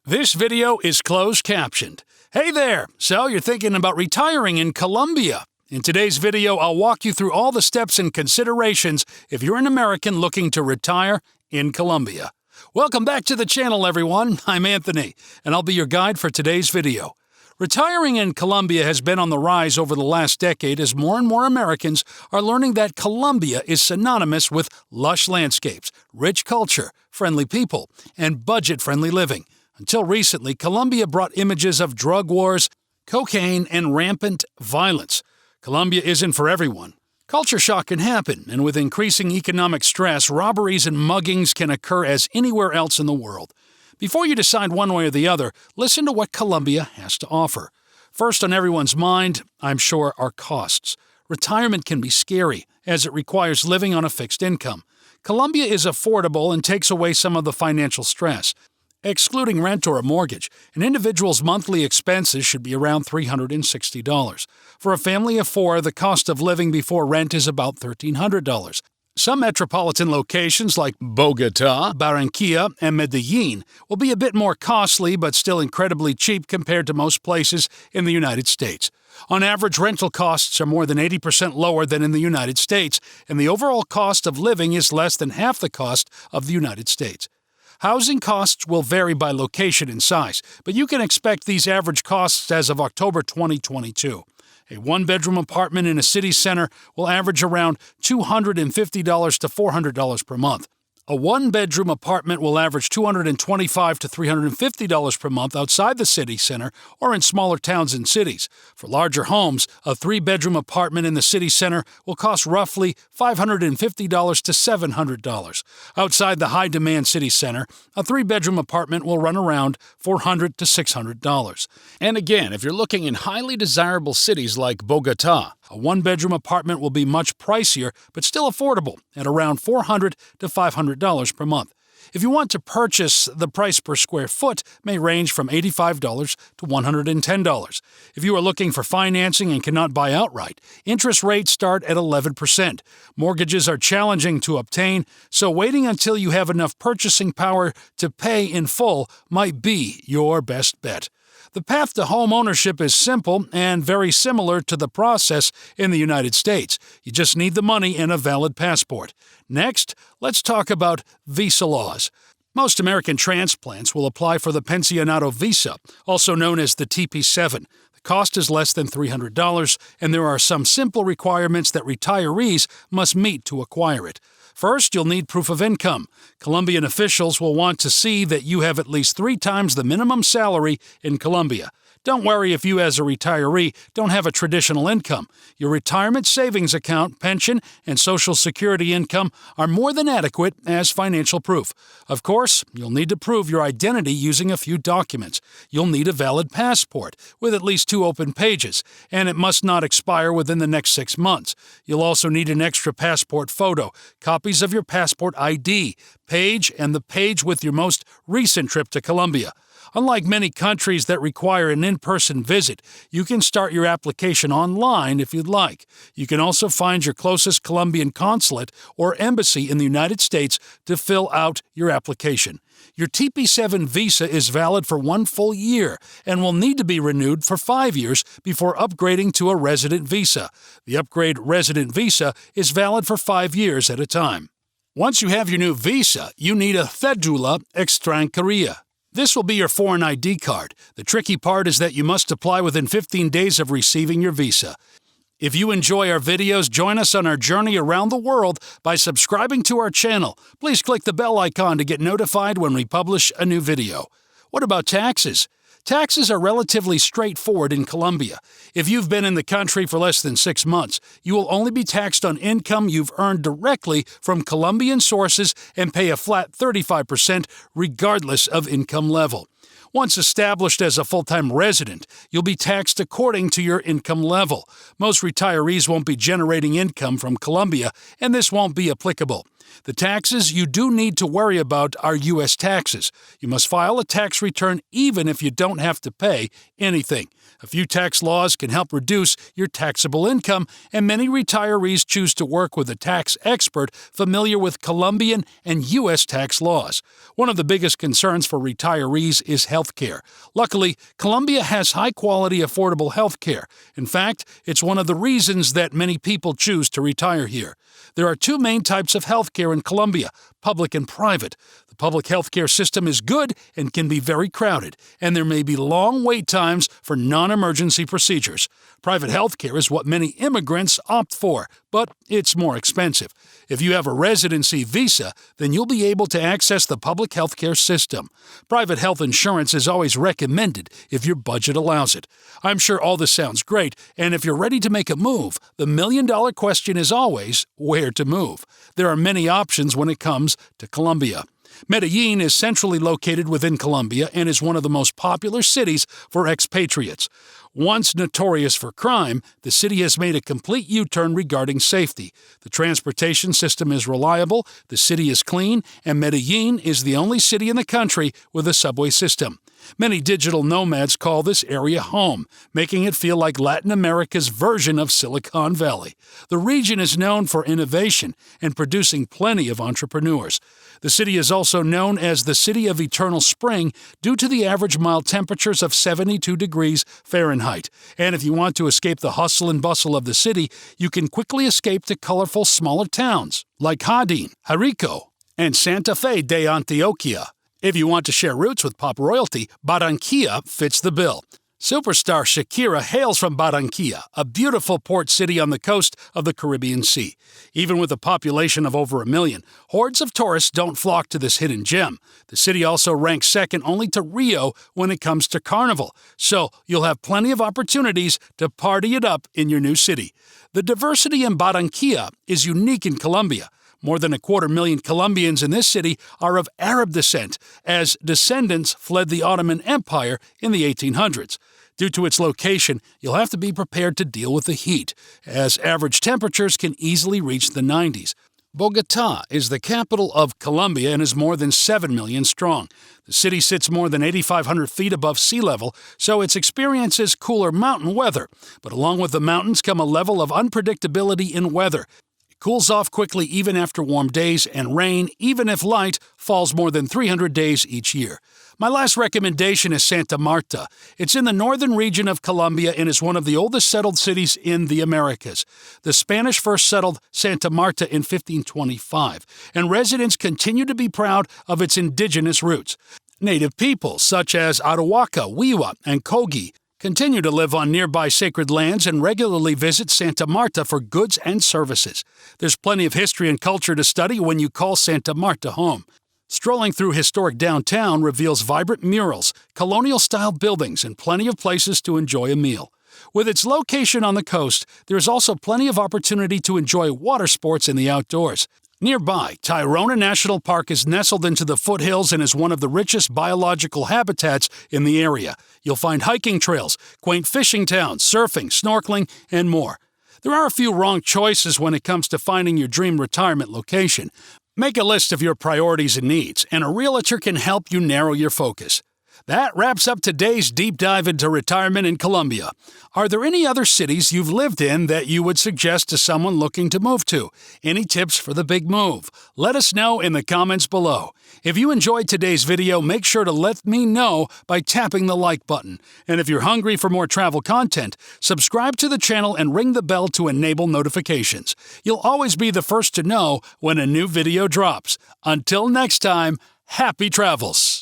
This video is closed captioned. Hey there! So you're thinking about retiring in Colombia. In today's video, I'll walk you through all the steps and considerations if you're an American looking to retire in Colombia. Welcome back to the channel, everyone. I'm Anthony, and I'll be your guide for today's video. Retiring in Colombia has been on the rise over the last decade as more and more Americans are learning that Colombia is synonymous with lush landscapes, rich culture, friendly people, and budget-friendly living. Until recently, Colombia brought images of drug wars, cocaine, and rampant violence. Colombia isn't for everyone. Culture shock can happen, and with increasing economic stress, robberies and muggings can occur as anywhere else in the world. Before you decide one way or the other, listen to what Colombia has to offer. First on everyone's mind, I'm sure, are costs. Retirement can be scary, as it requires living on a fixed income. Colombia is affordable and takes away some of the financial stress. Excluding rent or a mortgage, an individual's monthly expenses should be around $360. For a family of four, the cost of living before rent is about $1,300. Some metropolitan locations like Bogota, Barranquilla, and Medellin will be a bit more costly but still incredibly cheap compared to most places in the United States. On average, rental costs are more than 80% lower than in the United States, and the overall cost of living is less than half the cost of the United States. Housing costs will vary by location and size, but you can expect these average costs as of October 2022. A one-bedroom apartment in a city center will average around $250 to $400 per month. A one-bedroom apartment will average $225 to $350 per month outside the city center or in smaller towns and cities. For larger homes, a three-bedroom apartment in the city center will cost roughly $550 to $700. Outside the high-demand city center, a three-bedroom apartment will run around $400 to $600. And again, if you're looking in highly desirable cities like Bogota, a one-bedroom apartment will be much pricier but still affordable at around $400 to $500 per month. If you want to purchase, the price per square foot may range from $85 to $110. If you are looking for financing and cannot buy outright, interest rates start at 11%. Mortgages are challenging to obtain, so waiting until you have enough purchasing power to pay in full might be your best bet. The path to home ownership is simple and very similar to the process in the United States. You just need the money and a valid passport. Next, let's talk about visa laws. Most American transplants will apply for the Pensionado visa, also known as the TP7. The cost is less than $300, and there are some simple requirements that retirees must meet to acquire it. First, you'll need proof of income. Colombian officials will want to see that you have at least 3 times the minimum salary in Colombia. Don't worry if you as a retiree don't have a traditional income. Your retirement savings account, pension, and Social Security income are more than adequate as financial proof. Of course, you'll need to prove your identity using a few documents. You'll need a valid passport with at least 2 open pages, and it must not expire within the next 6 months. You'll also need an extra passport photo, copies of your passport ID, page, and the page with your most recent trip to Colombia. Unlike many countries that require an in-person visit, you can start your application online if you'd like. You can also find your closest Colombian consulate or embassy in the United States to fill out your application. Your TP7 visa is valid for 1 full year and will need to be renewed for 5 years before upgrading to a resident visa. The upgrade resident visa is valid for 5 years at a time. Once you have your new visa, you need a Cédula Extranjería. This will be your foreign ID card. The tricky part is that you must apply within 15 days of receiving your visa. If you enjoy our videos, join us on our journey around the world by subscribing to our channel. Please click the bell icon to get notified when we publish a new video. What about taxes? Taxes are relatively straightforward in Colombia. If you've been in the country for less than 6 months, you will only be taxed on income you've earned directly from Colombian sources and pay a flat 35% regardless of income level. Once established as a full-time resident, you'll be taxed according to your income level. Most retirees won't be generating income from Colombia, and this won't be applicable. The taxes you do need to worry about are U.S. taxes. You must file a tax return even if you don't have to pay anything. A few tax laws can help reduce your taxable income, and many retirees choose to work with a tax expert familiar with Colombian and U.S. tax laws. One of the biggest concerns for retirees is health care. Luckily, Colombia has high-quality, affordable health care. In fact, it's one of the reasons that many people choose to retire here. There are two main types of health care in Colombia, public and private. The public health care system is good and can be very crowded, and there may be long wait times for non-emergency procedures. Private health care is what many immigrants opt for, but it's more expensive. If you have a residency visa, then you'll be able to access the public health care system. Private health insurance is always recommended if your budget allows it. I'm sure all this sounds great, and if you're ready to make a move, the million-dollar question is always where to move. There are many options when it comes to Colombia. Medellin is centrally located within Colombia and is one of the most popular cities for expatriates. Once notorious for crime, the city has made a complete U-turn regarding safety. The transportation system is reliable, the city is clean, and Medellin is the only city in the country with a subway system. Many digital nomads call this area home, making it feel like Latin America's version of Silicon Valley. The region is known for innovation and producing plenty of entrepreneurs. The city is also known as the City of Eternal Spring due to the average mild temperatures of 72 degrees Fahrenheit. And if you want to escape the hustle and bustle of the city, you can quickly escape to colorful smaller towns like Jardín, Jericho, and Santa Fe de Antioquia. If you want to share roots with pop royalty, Barranquilla fits the bill. Superstar Shakira hails from Barranquilla, a beautiful port city on the coast of the Caribbean Sea. Even with a population of over 1 million, hordes of tourists don't flock to this hidden gem. The city also ranks second only to Rio when it comes to Carnival, so you'll have plenty of opportunities to party it up in your new city. The diversity in Barranquilla is unique in Colombia. More than 250,000 Colombians in this city are of Arab descent, as descendants fled the Ottoman Empire in the 1800s. Due to its location, you'll have to be prepared to deal with the heat, as average temperatures can easily reach the 90s. Bogotá is the capital of Colombia and is more than 7 million strong. The city sits more than 8,500 feet above sea level, so it experiences cooler mountain weather. But along with the mountains come a level of unpredictability in weather. Cools off quickly even after warm days, and rain, even if light, falls more than 300 days each year. My last recommendation is Santa Marta. It's in the northern region of Colombia and is one of the oldest settled cities in the Americas. The Spanish first settled Santa Marta in 1525, and residents continue to be proud of its indigenous roots. Native peoples such as Arahuaca, Wiwa, and Kogi continue to live on nearby sacred lands and regularly visit Santa Marta for goods and services. There's plenty of history and culture to study when you call Santa Marta home. Strolling through historic downtown reveals vibrant murals, colonial-style buildings, and plenty of places to enjoy a meal. With its location on the coast, there is also plenty of opportunity to enjoy water sports in the outdoors. Nearby, Tayrona National Park is nestled into the foothills and is one of the richest biological habitats in the area. You'll find hiking trails, quaint fishing towns, surfing, snorkeling, and more. There are a few wrong choices when it comes to finding your dream retirement location. Make a list of your priorities and needs, and a realtor can help you narrow your focus. That wraps up today's deep dive into retirement in Colombia. Are there any other cities you've lived in that you would suggest to someone looking to move to? Any tips for the big move? Let us know in the comments below. If you enjoyed today's video, make sure to let me know by tapping the like button. And if you're hungry for more travel content, subscribe to the channel and ring the bell to enable notifications. You'll always be the first to know when a new video drops. Until next time, happy travels!